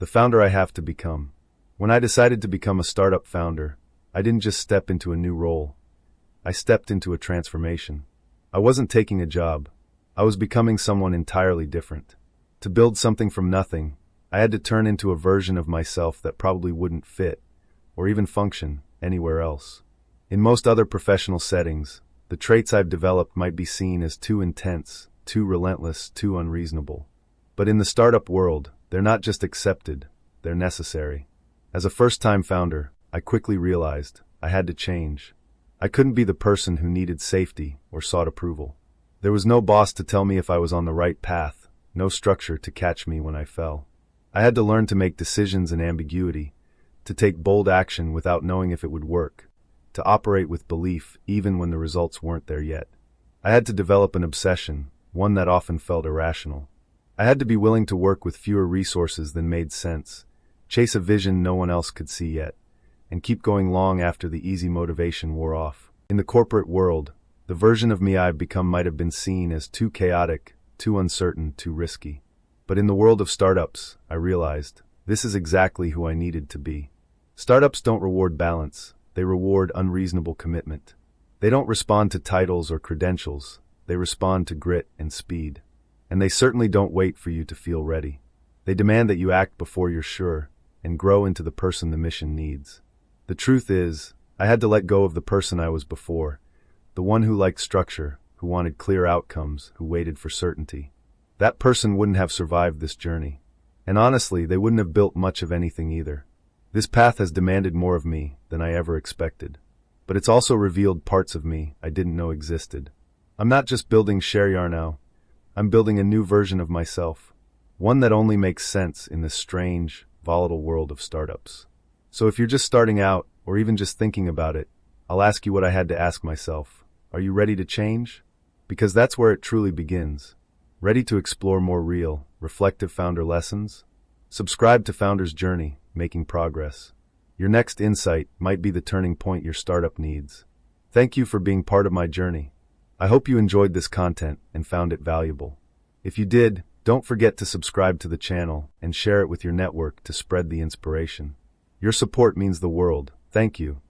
the founder I have to become. When I decided to become a startup founder, I didn't just step into a new role. I stepped into a transformation. I wasn't taking a job. I was becoming someone entirely different. To build something from nothing, I had to turn into a version of myself that probably wouldn't fit, or even function, anywhere else. In most other professional settings, the traits I've developed might be seen as too intense, too relentless, too unreasonable. But in the startup world, they're not just accepted, they're necessary. As a first-time founder, I quickly realized I had to change. I couldn't be the person who needed safety or sought approval. There was no boss to tell me if I was on the right path, no structure to catch me when I fell. I had to learn to make decisions in ambiguity, to take bold action without knowing if it would work, to operate with belief even when the results weren't there yet. I had to develop an obsession, one that often felt irrational. I had to be willing to work with fewer resources than made sense, chase a vision no one else could see yet, and keep going long after the easy motivation wore off. In the corporate world, the version of me I've become might have been seen as too chaotic, too uncertain, too risky. But in the world of startups, I realized this is exactly who I needed to be. Startups don't reward balance, they reward unreasonable commitment. They don't respond to titles or credentials, they respond to grit and speed. And they certainly don't wait for you to feel ready. They demand that you act before you're sure, and grow into the person the mission needs. The truth is, I had to let go of the person I was before, the one who liked structure, who wanted clear outcomes, who waited for certainty. That person wouldn't have survived this journey. And honestly, they wouldn't have built much of anything either. This path has demanded more of me than I ever expected. But it's also revealed parts of me I didn't know existed. I'm not just building Shareyaar now. I'm building a new version of myself. One that only makes sense in this strange, volatile world of startups. So if you're just starting out, or even just thinking about it, I'll ask you what I had to ask myself. Are you ready to change? Because that's where it truly begins. Ready to explore more real, reflective founder lessons? Subscribe to Founder's Journey, Making Progress. Your next insight might be the turning point your startup needs. Thank you for being part of my journey. I hope you enjoyed this content and found it valuable. If you did, don't forget to subscribe to the channel and share it with your network to spread the inspiration. Your support means the world. Thank you.